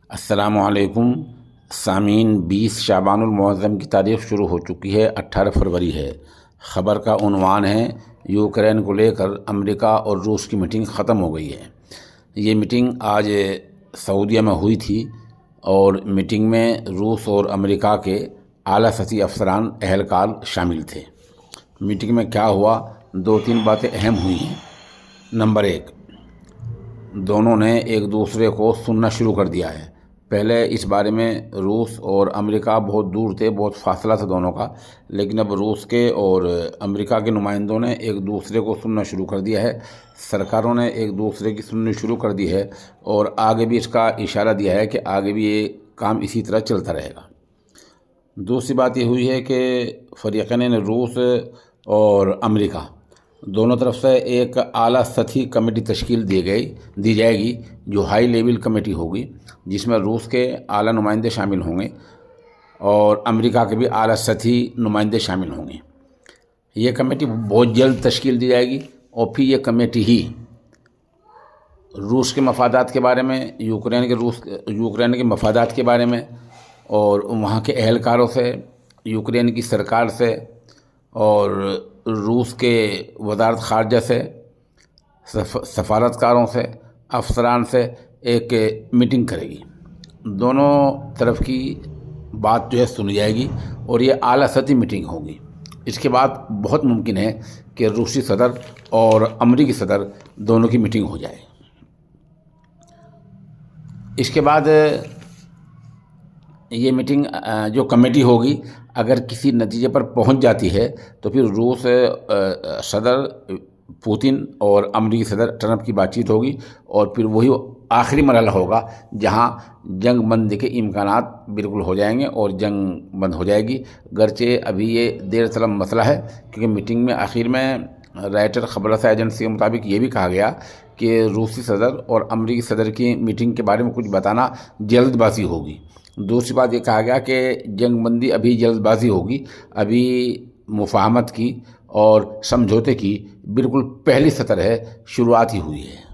السلام علیکم سامعین، 20 شعبان المعظم کی تاریخ شروع ہو چکی ہے، 18 فروری ہے۔ خبر کا عنوان ہے یوکرین کو لے کر امریکہ اور روس کی میٹنگ ختم ہو گئی ہے۔ یہ میٹنگ آج سعودیہ میں ہوئی تھی اور میٹنگ میں روس اور امریکہ کے اعلیٰ سطحی افسران اہلکار شامل تھے۔ میٹنگ میں کیا ہوا، 2-3 باتیں اہم ہوئی ہیں۔ نمبر 1، دونوں نے ایک دوسرے کو سننا شروع کر دیا ہے۔ پہلے اس بارے میں روس اور امریکہ بہت دور تھے، بہت فاصلہ تھا دونوں کا، لیکن اب روس کے اور امریکہ کے نمائندوں نے ایک دوسرے کو سننا شروع کر دیا ہے، سرکاروں نے ایک دوسرے کی سننی شروع کر دی ہے اور آگے بھی اس کا اشارہ دیا ہے کہ آگے بھی یہ کام اسی طرح چلتا رہے گا۔ دوسری بات یہ ہوئی ہے کہ فریقین روس اور امریکہ دونوں طرف سے ایک اعلیٰ سطحی کمیٹی تشکیل دی جائے گی، جو ہائی لیول کمیٹی ہوگی، جس میں روس کے اعلیٰ نمائندے شامل ہوں گے اور امریکہ کے بھی اعلیٰ سطحی نمائندے شامل ہوں گے۔ یہ کمیٹی بہت جلد تشکیل دی جائے گی اور پھر یہ کمیٹی ہی روس کے مفادات کے بارے میں، یوکرین کے مفادات کے بارے میں اور وہاں کے اہلکاروں سے، یوکرین کی سرکار سے اور روس کے وزارت خارجہ سے، سفارتکاروں سے، افسران سے ایک میٹنگ کرے گی۔ دونوں طرف کی بات جو ہے سنی جائے گی اور یہ اعلیٰ سطحی میٹنگ ہوگی۔ اس کے بعد بہت ممکن ہے کہ روسی صدر اور امریکی صدر دونوں کی میٹنگ ہو جائے۔ اس کے بعد یہ میٹنگ جو کمیٹی ہوگی اگر کسی نتیجے پر پہنچ جاتی ہے تو پھر روس صدر پوتن اور امریکی صدر ٹرمپ کی بات چیت ہوگی اور پھر وہی آخری مرحلہ ہوگا جہاں جنگ بندی کے امکانات بالکل ہو جائیں گے اور جنگ بند ہو جائے گی۔ گرچہ ابھی یہ دیر طلب مسئلہ ہے، کیونکہ میٹنگ میں آخر میں رائٹر خبر رساں ایجنسی کے مطابق یہ بھی کہا گیا کہ روسی صدر اور امریکی صدر کی میٹنگ کے بارے میں کچھ بتانا جلد بازی ہوگی۔ دوسری بات یہ کہا گیا کہ جنگ بندی ابھی جلد بازی ہوگی، ابھی مفاہمت کی اور سمجھوتے کی بالکل پہلی سطر ہے، شروعات ہی ہوئی ہے۔